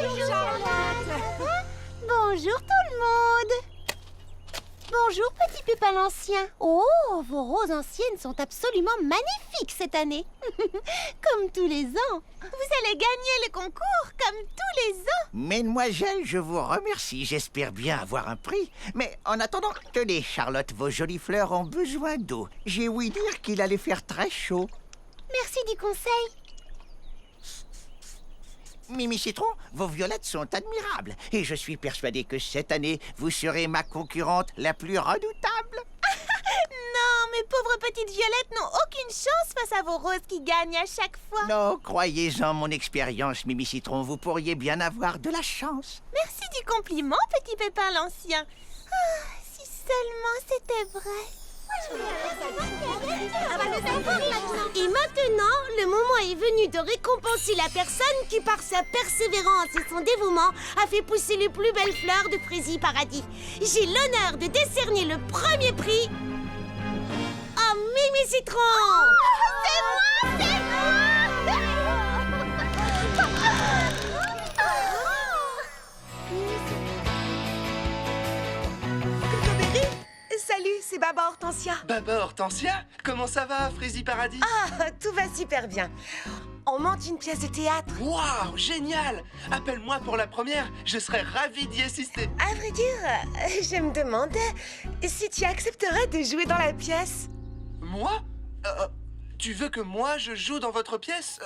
Bonjour, Charlotte. Bonjour tout le monde. Bonjour petit Pépin l'Ancien. Oh, vos roses anciennes sont absolument magnifiques cette année. Comme tous les ans. Vous allez gagner le concours comme tous les ans. Mesdemoiselles, je vous remercie. J'espère bien avoir un prix. Mais en attendant, tenez, Charlotte, vos jolies fleurs ont besoin d'eau. J'ai ouï dire qu'il allait faire très chaud. Merci du conseil. Mimi Citron, vos violettes sont admirables. Et je suis persuadé que cette année, vous serez ma concurrente la plus redoutable. Non, mes pauvres petites violettes n'ont aucune chance face à vos roses qui gagnent à chaque fois. Non, croyez-en mon expérience, Mimi Citron. Vous pourriez bien avoir de la chance. Merci du compliment, petit Pépin l'Ancien. Ah, si seulement c'était vrai. Et maintenant, le moment est venu de récompenser la personne qui, par sa persévérance et son dévouement, a fait pousser les plus belles fleurs de Frésie Paradis. J'ai l'honneur de décerner le premier prix à Mimi Citron. C'est moi, c'est moi. Cocoberry, salut, c'est Baba Hortensia. Baba Hortensia, comment ça va, Frésie Paradis? Ah, tout va super bien. On monte une pièce de théâtre. Waouh, génial! Appelle-moi pour la première, je serais ravi d'y assister. À vrai dire, je me demandais si tu accepterais de jouer dans la pièce. Moi? Tu veux que moi je joue dans votre pièce?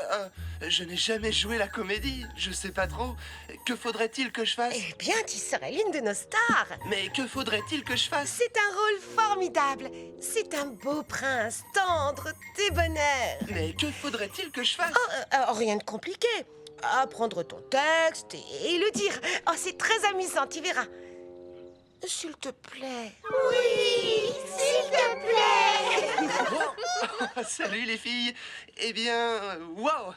Je n'ai jamais joué la comédie, je sais pas trop. Que faudrait-il que je fasse? Eh bien, tu serais l'une de nos stars. Mais que faudrait-il que je fasse? C'est un rôle formidable. C'est un beau prince, tendre, débonnaire. Mais que faudrait-il que je fasse? Rien de compliqué. Apprendre ton texte et le dire. Oh, c'est très amusant, tu verras. S'il te plaît. Oui, s'il te plaît. Oh, salut les filles. Eh bien, waouh,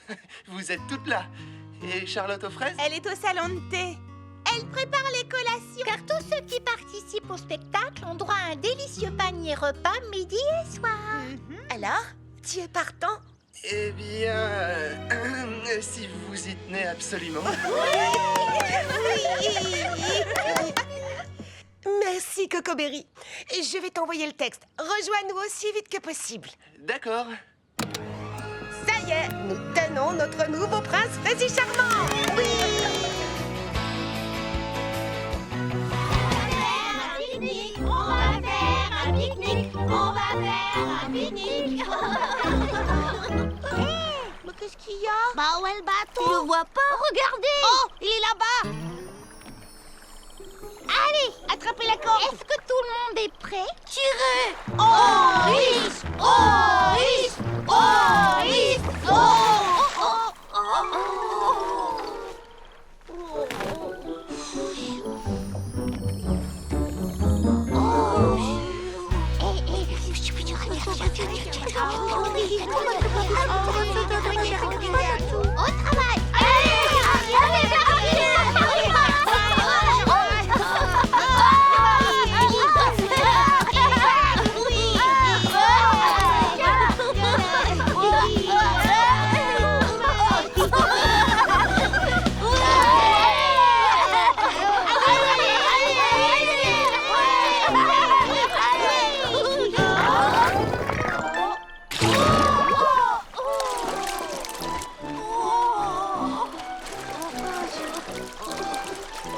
vous êtes toutes là. Et Charlotte aux fraises? Elle est au salon de thé. Elle prépare les collations. Car tous ceux qui participent au spectacle ont droit à un délicieux panier repas midi et soir. Alors, tu es partant? Eh bien, si vous vous y tenez absolument. Merci, Cocoberry. Je vais t'envoyer le texte. Rejoins-nous aussi vite que possible. D'accord. Ça y est, nous tenons notre nouveau prince Frésie Charmant. Oui. On va faire un pique-nique. On va faire un pique-nique. Mais qu'est-ce qu'il y a? Bah où est le bateau? Je le vois pas. Regardez. Oh, il est là-bas. Allez, Attrapez la corde. est-ce que tout le monde est prêt? Tirez. Oris! Oris! Oris! Au travail!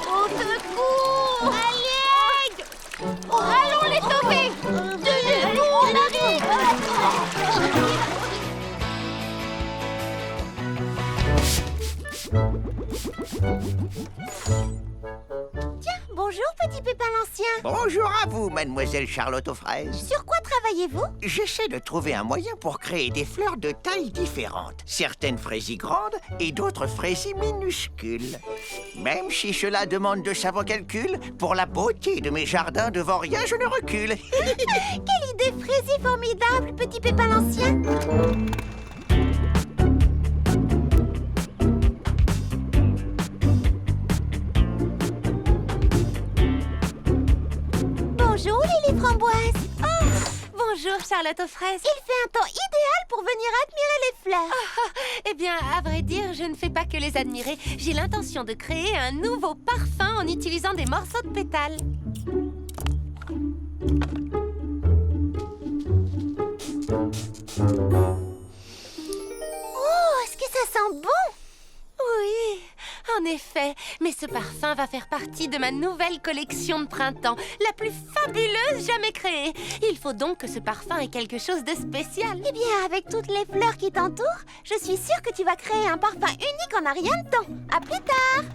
Au secours! À l'aide! Allons les sauver! Tenez-vous, on arrive! Tiens, bonjour petit Pépin l'Ancien. Bonjour à vous, mademoiselle Charlotte aux fraises. Sur quoi travaillez-vous? J'essaie de trouver un moyen pour créer des fleurs de tailles différentes. Certaines fraisies grandes et d'autres fraisies minuscules. Même si cela demande de savants calculs, pour la beauté de mes jardins devant rien, je ne recule. Quelle idée fraisée formidable, petit Pépin l'Ancien. Bonjour, Lily Framboise. Oh, Bonjour, Charlotte aux fraises. Il fait un temps idéal pour venir admirer les fleurs. Eh bien, à vrai dire, je ne fais pas que les admirer. J'ai l'intention de créer un nouveau parfum en utilisant des morceaux de pétales. Oh, est-ce que ça sent bon? Oui, en effet. Mais ce parfum va faire partie de ma nouvelle collection de printemps, la plus fabuleuse jamais créée. Il faut donc que ce parfum ait quelque chose de spécial. Eh bien, avec toutes les fleurs qui t'entourent, je suis sûre que tu vas créer un parfum unique en un rien de temps. À plus tard.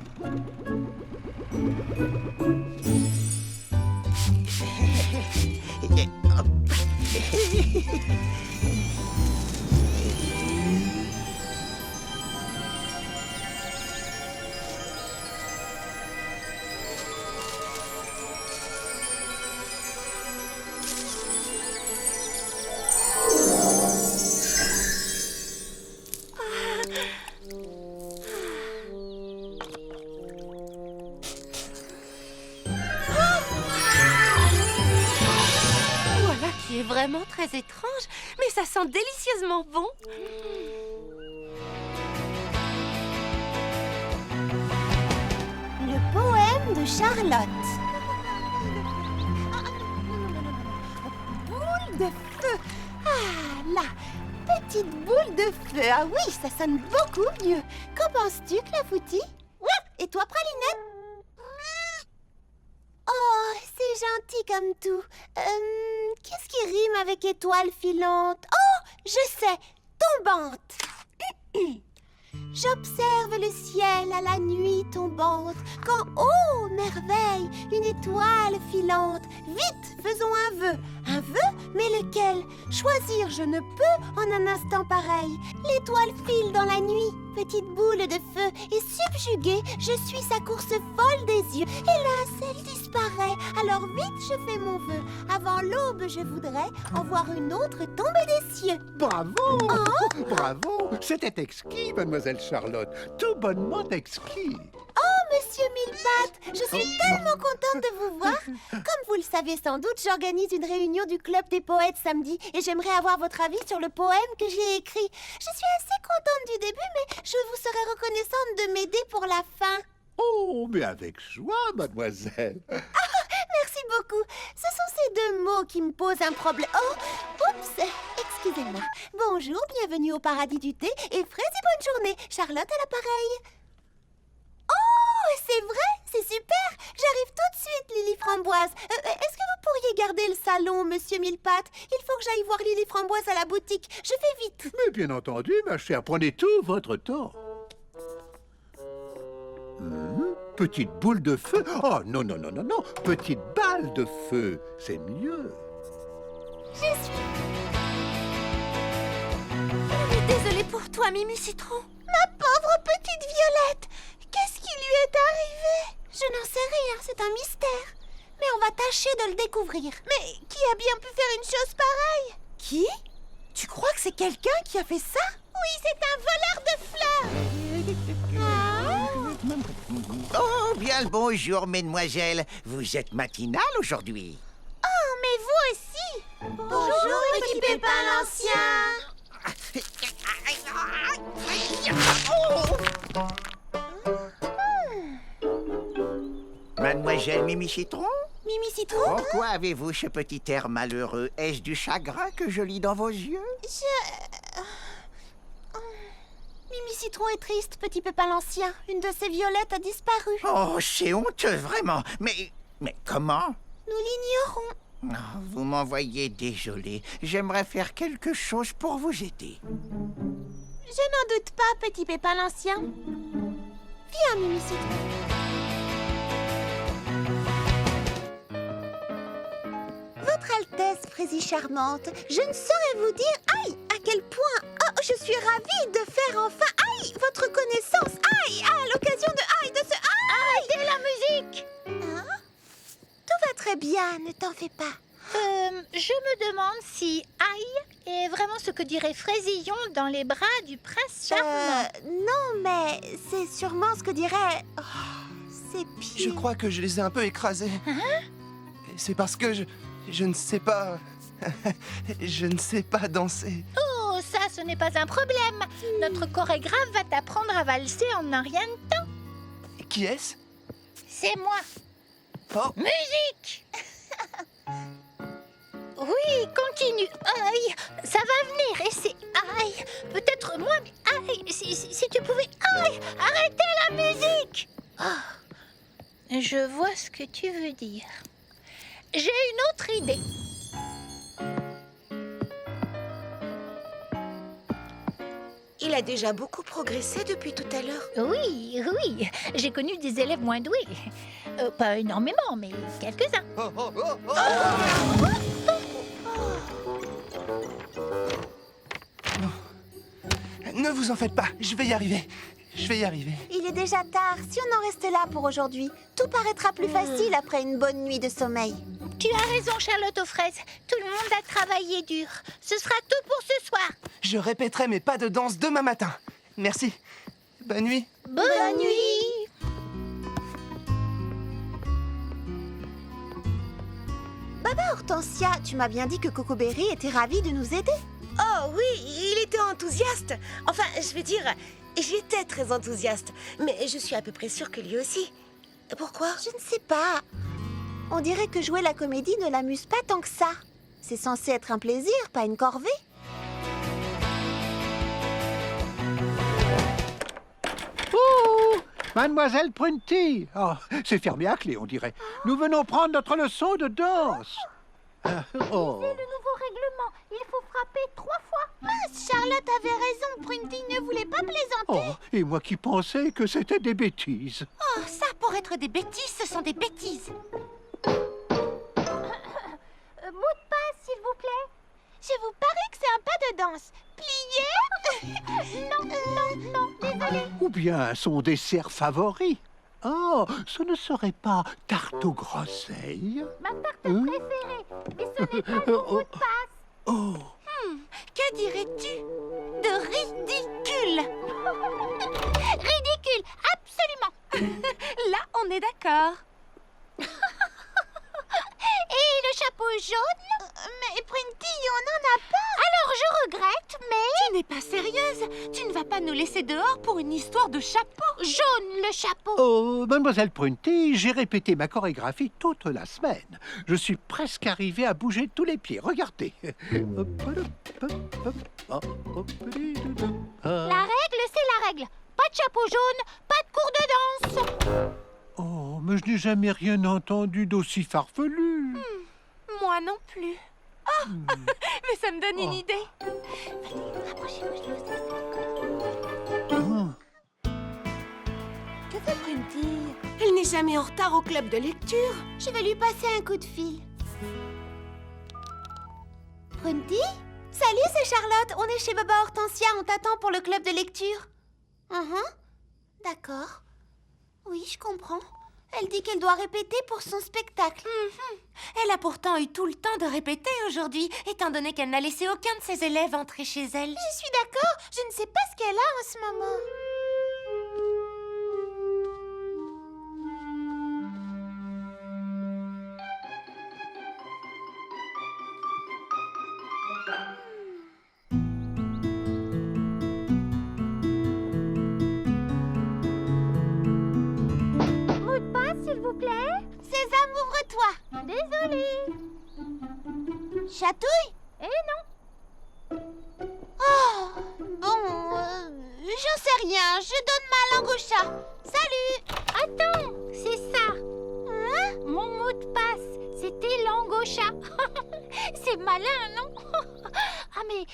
Voilà qui est vraiment très étrange, mais ça sent délicieusement bon. Le poème de Charlotte. Boule de feu. Ah, la petite boule de feu. Ah oui, ça sonne beaucoup mieux. Qu'en penses-tu, Clafoutis? Et toi, Pralinette? Oh, c'est gentil comme tout. Qu'est-ce qui rime avec étoile filante? Oh, je sais, tombante. J'observe le ciel à la nuit tombante, quand, oh, merveille, une étoile filante. Vite, faisons un vœu. Un vœu? Mais lequel? Choisir, je ne peux en un instant pareil. L'étoile file dans la nuit, petite boule de feu, et subjuguée, je suis sa course folle des yeux. Hélas, elle disparaît, alors vite je fais mon vœu. Avant l'aube, je voudrais en voir une autre tomber des cieux. Bravo! Bravo! C'était exquis, mademoiselle Charlotte. Tout bonnement exquis. Oh, monsieur Millepattes, je suis tellement contente de vous voir. Comme vous le savez sans doute, j'organise une réunion du Club des poètes samedi et j'aimerais avoir votre avis sur le poème que j'ai écrit. Je suis assez contente du début, mais je vous serais reconnaissante de m'aider pour la fin. Oh, mais avec joie, mademoiselle. Merci beaucoup. Ce sont ces deux mots qui me posent un problème. Oh, oups, excusez-moi. Bonjour, bienvenue au paradis du thé et fraise et bonne journée. Charlotte à l'appareil. Oh, c'est vrai, c'est super. J'arrive tout de suite, Lily Framboise. Est-ce que vous pourriez garder le salon, monsieur Millepattes? Il faut que j'aille voir Lily Framboise à la boutique. Je fais vite. Mais bien entendu, ma chère, prenez tout votre temps. Petite boule de feu? Oh, non, non, non, non, non. Petite balle de feu, c'est mieux. Je suis... Désolée pour toi, Mimi Citron. Ma pauvre petite Violette. Qu'est-ce qui lui est arrivé? Je n'en sais rien, c'est un mystère. Mais on va tâcher de le découvrir. Mais qui a bien pu faire une chose pareille? Qui? Tu crois que c'est quelqu'un qui a fait ça? Oui, c'est un voleur de fleurs. Oh, bien le bonjour, mesdemoiselles. Vous êtes matinale aujourd'hui. Oh, mais vous aussi. Bonjour, petit Pépin l'Ancien. Mademoiselle Mimi Citron, Mimi Citron? pourquoi avez-vous ce petit air malheureux? Est-ce du chagrin que je lis dans vos yeux? Mimi Citron est triste, petit Pépin l'Ancien. Une de ses violettes a disparu. Oh, c'est honteux, vraiment. Mais comment? Nous l'ignorons. Oh, vous m'envoyez désolé. J'aimerais faire quelque chose pour vous aider. Je n'en doute pas, petit Pépin l'Ancien. Viens, Mimi Citron. Votre Altesse, Frésie charmante, je ne saurais vous dire, aïe, à quel point, oh, je suis ravie de faire enfin, aïe, votre connaissance, aïe, à l'occasion de, aïe, de ce, aïe, arrêtez la musique. Hein? Tout va très bien, ne t'en fais pas. Je me demande si aïe est vraiment ce que dirait Fraisillon dans les bras du prince charmant. Non, mais c'est sûrement ce que dirait... Oh, ses pieds. Je crois que je les ai un peu écrasés. C'est parce que je ne sais pas... Je ne sais pas danser. Oh, ça, ce n'est pas un problème. Notre chorégraphe va t'apprendre à valser en un rien de temps. Qui est-ce? C'est moi. Oh, Musique. Oui, continue. Aïe, ça va venir. Et c'est... Aïe, peut-être moins... mais aïe, si tu pouvais... Aïe, arrêtez la musique. Oh, je vois ce que tu veux dire. J'ai une autre idée. Il a déjà beaucoup progressé depuis tout à l'heure. Oui, j'ai connu des élèves moins doués. Pas énormément, mais quelques-uns. oh, oh, oh, oh. Ne vous en faites pas, je vais y arriver. Je vais y arriver. Il est déjà tard. Si on en reste là pour aujourd'hui, tout paraîtra plus facile après une bonne nuit de sommeil. Tu as raison, Charlotte aux fraises. Tout le monde a travaillé dur. Ce sera tout pour ce soir. Je répéterai mes pas de danse demain matin. Merci. Bonne nuit. Bonne nuit. Baba Hortensia, tu m'as bien dit que Coco Berry était ravie de nous aider. Oh oui, il était enthousiaste. Enfin, je veux dire, j'étais très enthousiaste. Mais je suis à peu près sûre que lui aussi. Pourquoi? Je ne sais pas. On dirait que jouer la comédie ne l'amuse pas tant que ça. C'est censé être un plaisir, pas une corvée. Oh, Mademoiselle Prunty. Oh, c'est fermé à clé, on dirait. Nous venons prendre notre leçon de danse. Oh. Le nouveau règlement, il faut frapper 3 fois. Charlotte avait raison, Prunty ne voulait pas plaisanter. Oh, et moi qui pensais que c'était des bêtises. Oh, ça, pour être des bêtises, ce sont des bêtises. Mot de passe, s'il vous plaît. Je vous parie que c'est un pas de danse. Plié. Non, désolé. Ou bien son dessert favori. Oh, ce ne serait pas tarte aux groseilles. Ma tarte Hein? préférée. Et ce n'est pas le mot de passe. Oh, Que dirais-tu de ridicule? Ridicule, absolument. Là, on est d'accord. Et le chapeau jaune? Mais Prunty, on n'en a pas. Alors je regrette, mais... Tu n'es pas sérieuse? Tu ne vas pas nous laisser dehors pour une histoire de chapeau? Jaune, le chapeau. oh, Mademoiselle Prunty, j'ai répété ma chorégraphie toute la semaine. Je suis presque arrivé à bouger tous les pieds. Regardez. La règle, c'est la règle. Pas de chapeau jaune, pas de cours de danse. Oh, mais je n'ai jamais rien entendu d'aussi farfelu. Moi non plus. Oh, mais ça me donne une idée. Que fait Prunty? Elle n'est jamais en retard au club de lecture. Je vais lui passer un coup de fil. Prunty? Salut, c'est Charlotte. On est chez Baba Hortensia. On t'attend pour le club de lecture. D'accord. Oui, je comprends. Elle dit qu'elle doit répéter pour son spectacle. Elle a pourtant eu tout le temps de répéter aujourd'hui, étant donné qu'elle n'a laissé aucun de ses élèves entrer chez elle. Je suis d'accord. Je ne sais pas ce qu'elle a en ce moment. Mot de passe, s'il vous plaît. Sésame, ouvre-toi. Désolée. Chatouille? Eh non. Oh, bon, j'en sais rien. Je donne ma langue au chat. Salut. Attends, c'est ça. Hein? Mon mot de passe, c'était langue au chat. C'est malin, non? Ah, mais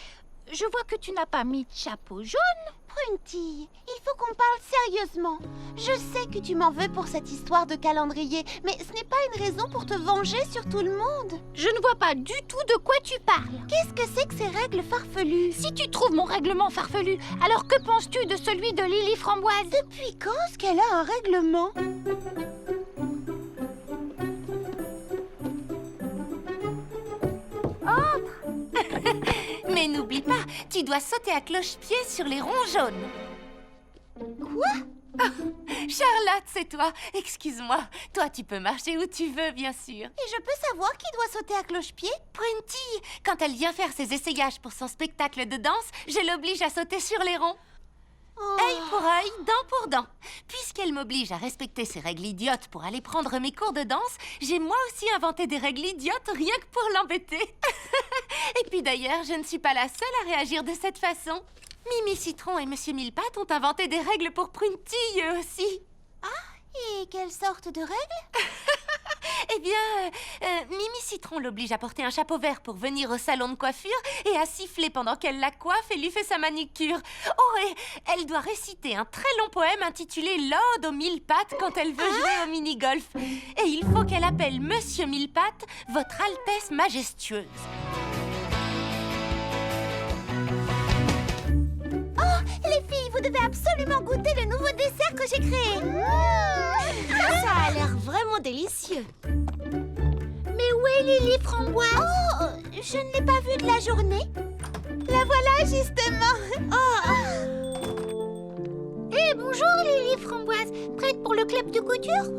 je vois que tu n'as pas mis de chapeau jaune. Prunty, il faut qu'on parle sérieusement. Je sais que tu m'en veux pour cette histoire de calendrier, mais ce n'est pas une raison pour te venger sur tout le monde. Je ne vois pas du tout de quoi tu parles. Qu'est-ce que c'est que ces règles farfelues? Si tu trouves mon règlement farfelu, alors que penses-tu de celui de Lily Framboise? Depuis quand est-ce qu'elle a un règlement? Mais n'oublie pas, tu dois sauter à cloche-pied sur les ronds jaunes. Quoi? Charlotte, c'est toi. Excuse-moi. Toi, tu peux marcher où tu veux, bien sûr. Et je peux savoir qui doit sauter à cloche-pied? Prunty, quand elle vient faire ses essayages pour son spectacle de danse, je l'oblige à sauter sur les ronds. Œil pour œil, dent pour dent. Puisqu'elle m'oblige à respecter ces règles idiotes pour aller prendre mes cours de danse, j'ai moi aussi inventé des règles idiotes rien que pour l'embêter. Et puis d'ailleurs, je ne suis pas la seule à réagir de cette façon. Mimi Citron et Monsieur Millepattes ont inventé des règles pour Prunty, eux aussi. Et quelle sorte de règles? Eh bien, Mimi Citron l'oblige à porter un chapeau vert pour venir au salon de coiffure et à siffler pendant qu'elle la coiffe et lui fait sa manucure. Oh, et elle doit réciter un très long poème intitulé L'Ode aux mille pattes quand elle veut jouer au mini-golf. Et il faut qu'elle appelle Monsieur Millepattes Votre Altesse Majestueuse. Les filles, vous devez absolument goûter le nouveau dessert que j'ai créé. Ça a l'air vraiment délicieux. Mais où est Lily Framboise? Oh, je ne l'ai pas vue de la journée. La voilà, justement. Eh, bonjour Lily Framboise. Prête pour le club de couture?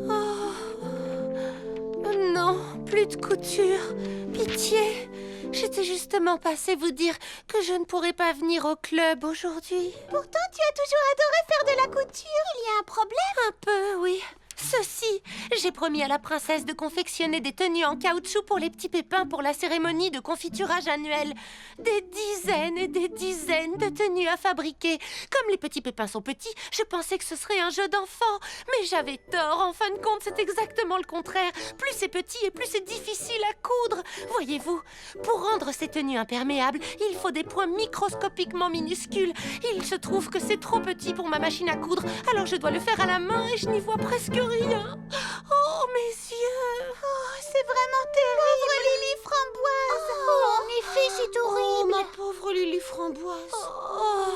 Non, plus de couture. Pitié. J'étais justement passée vous dire que je ne pourrais pas venir au club aujourd'hui. Pourtant, tu as toujours adoré faire de la couture. Il y a un problème? Un peu, oui. Ceci, j'ai promis à la princesse de confectionner des tenues en caoutchouc pour les petits pépins pour la cérémonie de confiturage annuelle. Des dizaines et des dizaines de tenues à fabriquer. Comme les petits pépins sont petits, je pensais que ce serait un jeu d'enfant. Mais j'avais tort, en fin de compte, c'est exactement le contraire. Plus c'est petit et plus c'est difficile à coudre. Voyez-vous, pour rendre ces tenues imperméables, il faut des points microscopiquement minuscules. Il se trouve que c'est trop petit pour ma machine à coudre, alors je dois le faire à la main et je n'y vois presque rien. Oh, mes yeux! Oh, c'est vraiment terrible. Pauvre Lily Framboise. Oh, en effet, c'est horrible. Ma pauvre Lily Framboise. Oh,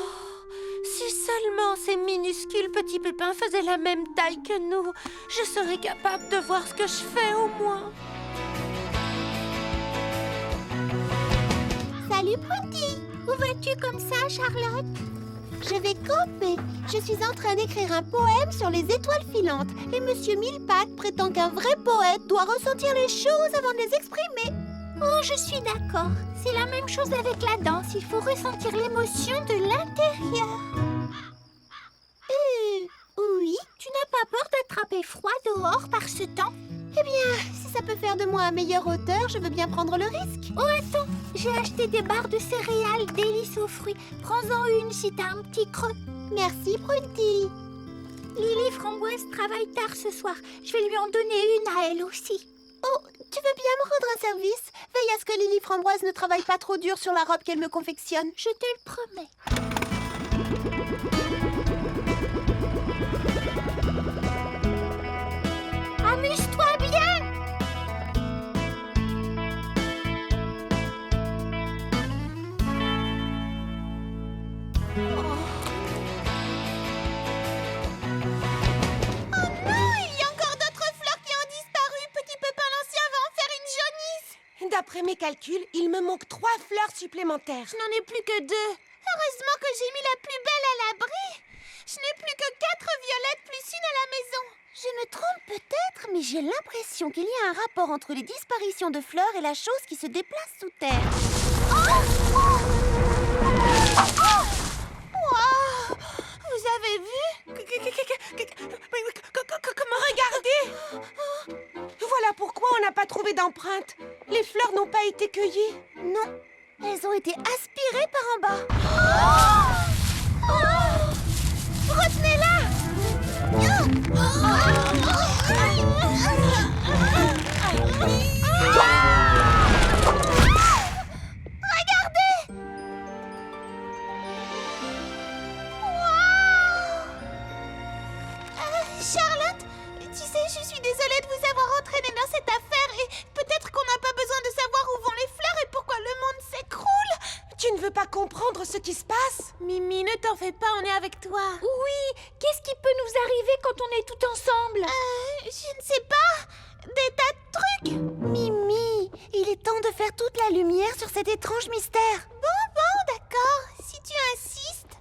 si seulement ces minuscules petits pépins faisaient la même taille que nous, je serais capable de voir ce que je fais au moins. Salut, Prunty. Où vas-tu comme ça, Charlotte? Je vais camper. Je suis en train d'écrire un poème sur les étoiles filantes. Et Monsieur Millepattes prétend qu'un vrai poète doit ressentir les choses avant de les exprimer. Oh, je suis d'accord. C'est la même chose avec la danse. Il faut ressentir l'émotion de l'intérieur. Oui. Tu n'as pas peur d'attraper froid dehors par ce temps? Eh bien, si ça peut faire de moi un meilleur auteur, je veux bien prendre le risque. Oh, attends, j'ai acheté des barres de céréales délices aux fruits. Prends-en une si t'as un petit creux. Merci, Prunty. Lily Framboise travaille tard ce soir. Je vais lui en donner une à elle aussi. Oh, tu veux bien me rendre un service? Veille à ce que Lily Framboise ne travaille pas trop dur sur la robe qu'elle me confectionne. Je te le promets. Amuse-toi bien! D'après mes calculs, il me manque 3 fleurs supplémentaires. Je n'en ai plus que 2. Heureusement que j'ai mis la plus belle à l'abri. Je n'ai plus que 4 violettes plus une à la maison. Je me trompe peut-être, mais j'ai l'impression qu'il y a un rapport entre les disparitions de fleurs et la chose qui se déplace sous terre. Wow! Vous avez vu? Comment regardez? Voilà pourquoi on n'a pas trouvé d'empreinte. Les fleurs n'ont pas été cueillies. Non, elles ont été aspirées par en bas. Retenez-la! Regardez! Charlotte, tu sais, je suis désolée de vous avoir entraîné dans cette affaire et peut-être qu'on n'a pas besoin de savoir où vont les fleurs et pourquoi le monde s'écroule. Tu ne veux pas comprendre ce qui se passe? Mimi, ne t'en fais pas, on est avec toi. Oui, qu'est-ce qui peut nous arriver quand on est tout ensemble? Je ne sais pas. Des tas de trucs. Mimi, il est temps de faire toute la lumière sur cet étrange mystère. Bon, d'accord, si tu insistes.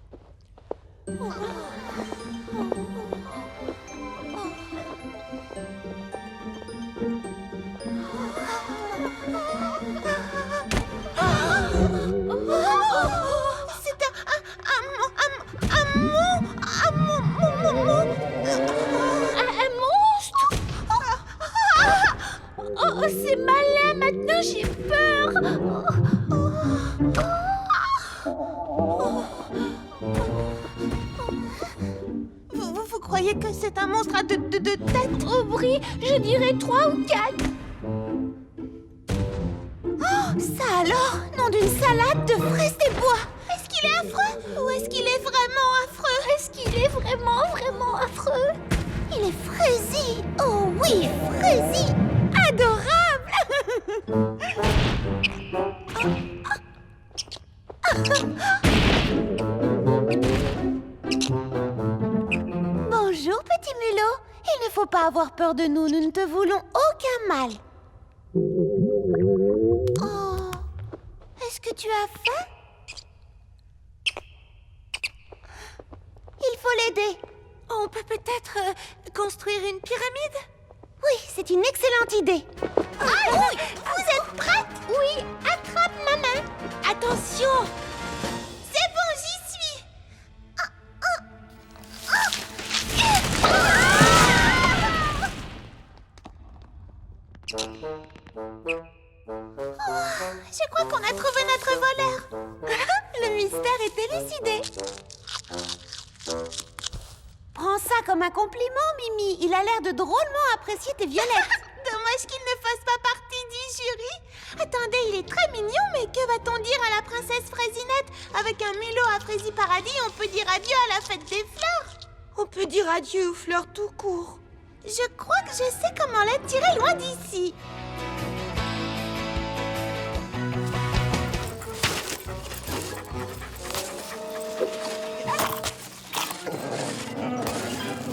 j'ai peur. Vous croyez que c'est un monstre à deux têtes? Aubry, je dirais 3 ou 4. Oh, ça alors? Nom d'une salade de fraises des bois. Est-ce qu'il est affreux? Ou est-ce qu'il est vraiment affreux? Est-ce qu'il est vraiment, vraiment affreux? Il est fraisi. Oh oui, fraisi. Adorable. Bonjour, petit mulot. Il ne faut pas avoir peur de nous. Nous ne te voulons aucun mal. Oh, est-ce que tu as faim? Il faut l'aider. On peut peut-être construire une pyramide? Oui, c'est une excellente idée. Ah oui, vous êtes prête? Oui, attrape ma main. Attention. C'est bon, j'y suis. Je crois qu'on a trouvé notre voleur. Le mystère est élucidé. Prends ça comme un compliment, Mimi. Il a l'air de drôlement apprécier tes violettes. Dommage qu'il ne fasse pas partie du jury. Attendez, il est très mignon, mais que va-t-on dire à la princesse Fraisinette? Avec un mulot à Fraisi Paradis, on peut dire adieu à la fête des fleurs. On peut dire adieu aux fleurs tout court. Je crois que je sais comment l'attirer loin d'ici.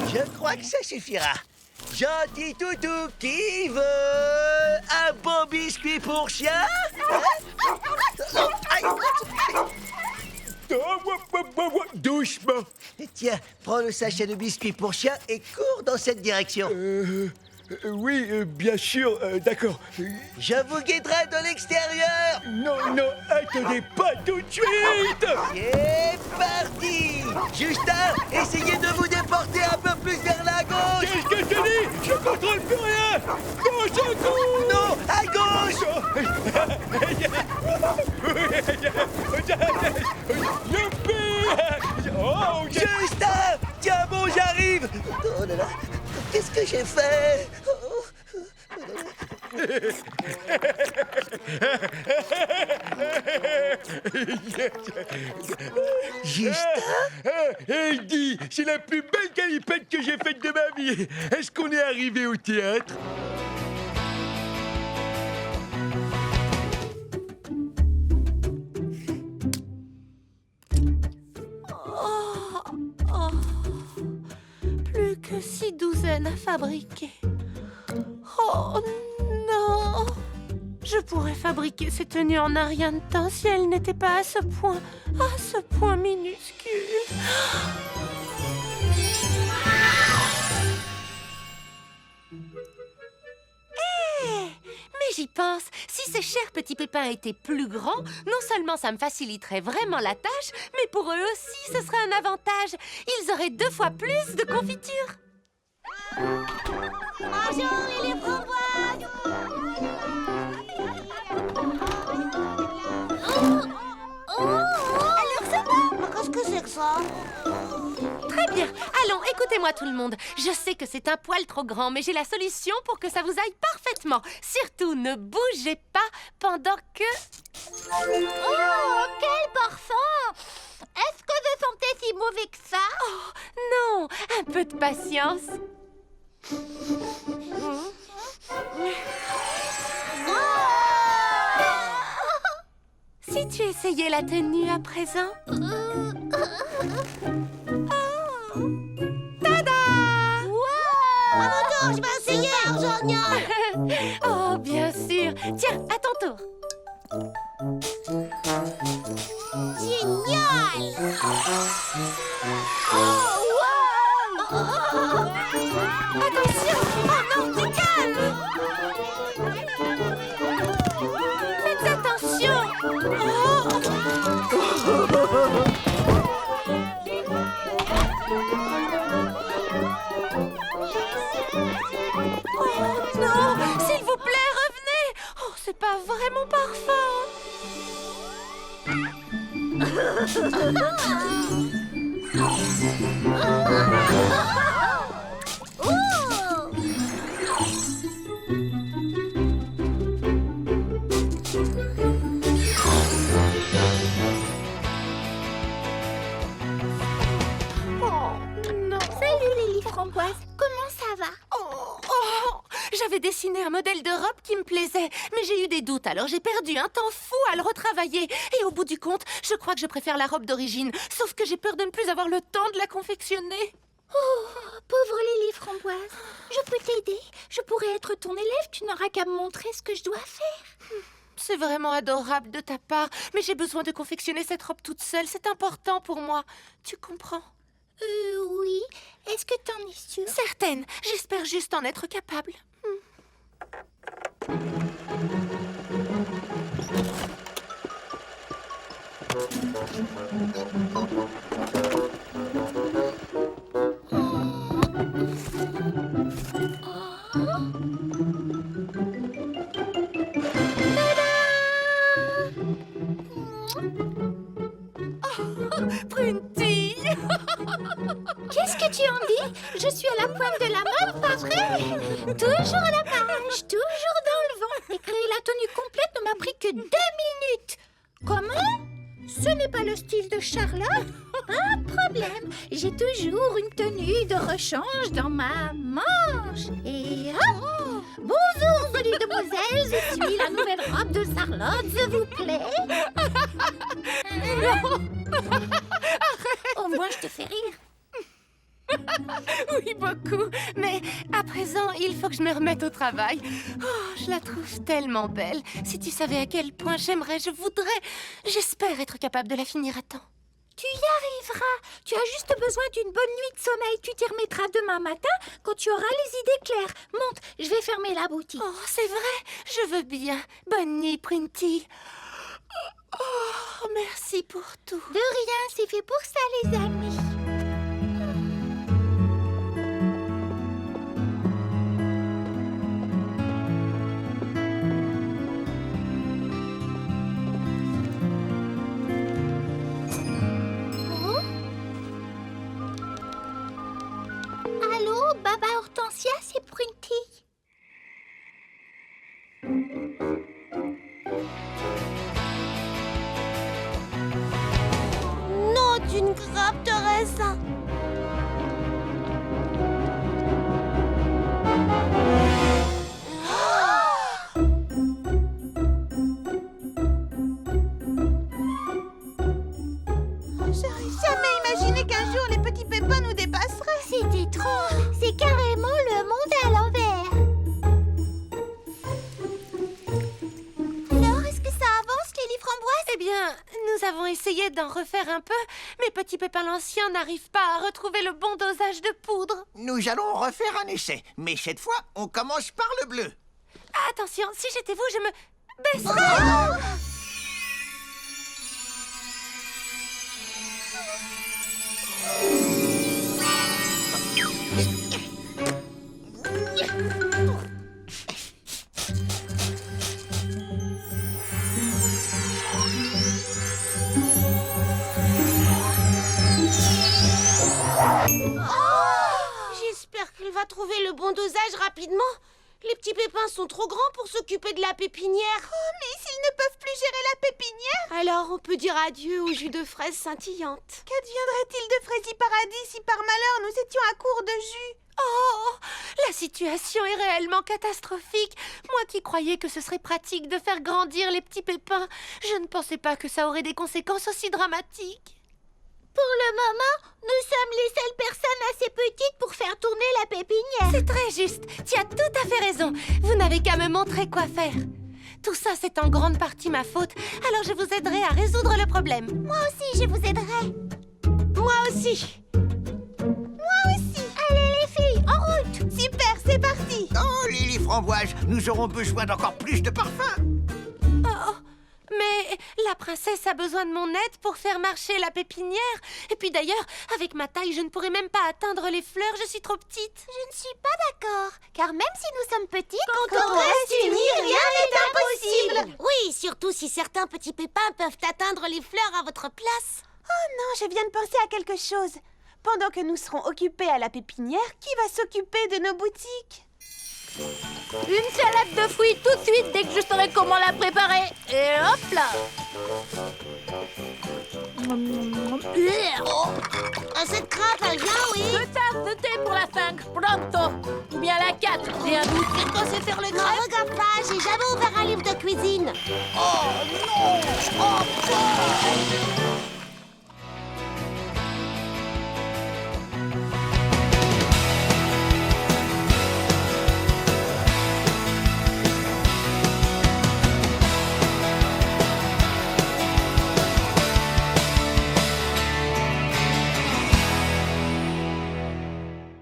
Je crois que ça suffira. Gentil toutou, qui veut un bon biscuit pour chien? Doucement. Tiens, prends le sachet de biscuits pour chien et cours dans cette direction. Oui, bien sûr, d'accord. Je vous guiderai de l'extérieur. Non, non, attendez pas tout de suite. C'est parti. Justin, essayez de vous déporter un peu plus vers la gauche. Qu'est-ce que tu dis? Je contrôle plus rien. Au secours. Non, à gauche. Youpi! Oh, Justin, tiens bon, j'arrive. Oh là là, qu'est-ce que j'ai fait? Justin? Heidi, c'est la plus belle galipette que j'ai faite de ma vie. Est-ce qu'on est arrivé au théâtre? Plus que 6 douzaines à fabriquer. Oh non! Je pourrais fabriquer ces tenues en un rien de temps si elles n'étaient pas à ce point minuscule. Mais j'y pense, si ces chers petits pépins étaient plus grands, non seulement ça me faciliterait vraiment la tâche, mais pour eux aussi ce serait un avantage. Ils auraient 2 fois plus de confiture. Bonjour, les framboises. Alors ça va? Qu'est-ce que c'est que ça? Très bien. Allons, écoutez-moi tout le monde. Je sais que c'est un poil trop grand, mais j'ai la solution pour que ça vous aille parfaitement. Surtout, ne bougez pas pendant que... Oh, quel parfum! Est-ce que je sentais si mauvais que ça? Oh, non, un peu de patience. Si tu essayais la tenue à présent... Tada! À mon tour, je vais essayer, Argenia. Oh, bien sûr. Tiens, à ton tour. Génial! Attention! Oh non, du calme! Faites attention! Oh non! S'il vous plaît, revenez! Oh, c'est pas vrai! vrai mon parfum. Salut Lily Framboise, comment ça va? J'avais dessiné un modèle de robe qui me plaisait, mais j'ai eu des doutes, alors j'ai perdu un temps fou à le retravailler. Et au bout du compte, je crois que je préfère la robe d'origine, sauf que j'ai peur de ne plus avoir le temps de la confectionner. Oh, pauvre Lily Framboise, je peux t'aider. Je pourrais être ton élève, tu n'auras qu'à me montrer ce que je dois faire. C'est vraiment adorable de ta part, mais j'ai besoin de confectionner cette robe toute seule, c'est important pour moi. Tu comprends? Oui. Est-ce que t'en es sûre? Certaine, j'espère juste en être capable. Prunty! Qu'est-ce que tu en dis? Je suis à la pointe de la mode, pas vrai? Toujours à la page, toujours dans le vent. Et créer la tenue complète ne m'a pris que 2 minutes. Comment? Ce n'est pas le style de Charlotte? Pas de problème. J'ai toujours une tenue de rechange dans ma manche. Et hop! Bonjour, jolie demoiselle. Je suis la nouvelle robe de Charlotte, s'il vous plaît. Au moins, je te fais rire. Oui, beaucoup. Mais à présent, il faut que je me remette au travail. Oh, je la trouve tellement belle. Si tu savais à quel point j'aimerais, je voudrais. J'espère être capable de la finir à temps. Tu y arriveras. Tu as juste besoin d'une bonne nuit de sommeil. Tu t'y remettras demain matin quand tu auras les idées claires. Monte, je vais fermer la boutique. Oh, c'est vrai. Je veux bien. Bonne nuit, Prunty. Oh, merci pour tout. De rien, c'est fait pour ça, les amis. Allô, Baba Hortensia, c'est Prunty. Non, tu ne grappes, Teresa. J'aurais jamais imaginé qu'un jour les petits pépins nous dépasseraient. C'est étrange, c'est carrément le monde à l'envers. Alors, est-ce que ça avance, Lily Framboise? Eh bien, nous avons essayé d'en refaire un peu, mais Petit Pépin l'Ancien n'arrive pas à retrouver le bon dosage de poudre. Nous allons refaire un essai, mais cette fois, on commence par le bleu. Attention, si j'étais vous, je me baisserais. J'espère qu'il va trouver le bon dosage rapidement. Les petits pépins sont trop grands pour s'occuper de la pépinière. Oh, mais s'ils ne peuvent plus gérer la pépinière, Alors, on peut dire adieu au jus de fraises scintillantes. qu'adviendrait-il de Frésie Paradis si par malheur nous étions à court de jus? Oh, la situation est réellement catastrophique. Moi qui croyais que ce serait pratique de faire grandir les petits pépins, je ne pensais pas que ça aurait des conséquences aussi dramatiques. Pour le moment, nous sommes les seules personnes assez petites pour faire tourner la pépinière. C'est très juste. Tu as tout à fait raison. Vous n'avez qu'à me montrer quoi faire. Tout ça, c'est en grande partie ma faute. Alors je vous aiderai à résoudre le problème. Moi aussi, je vous aiderai. Moi aussi. Allez les filles, en route. Super, c'est parti. Oh, Lily Framboise, nous aurons besoin d'encore plus de parfum. Oh, mais la princesse a besoin de mon aide pour faire marcher la pépinière. Et puis d'ailleurs, avec ma taille, je ne pourrais même pas atteindre les fleurs, je suis trop petite. Je ne suis pas d'accord, car même si nous sommes petits, Quand on reste unis, rien n'est impossible. Oui, surtout si certains petits pépins peuvent atteindre les fleurs à votre place. Oh non, je viens de penser à quelque chose. Pendant que nous serons occupés à la pépinière, qui va s'occuper de nos boutiques? Une salade de fruits tout de suite dès que je saurai comment la préparer. Et hop là. Cette grappe, elle vient, oui. 2 tasses de thé pour la 5, pronto. Ou bien la 4, j'ai un doute. C'est quoi, c'est faire le crêpe? Non, regarde pas, j'ai jamais ouvert un livre de cuisine. Oh non. Oh,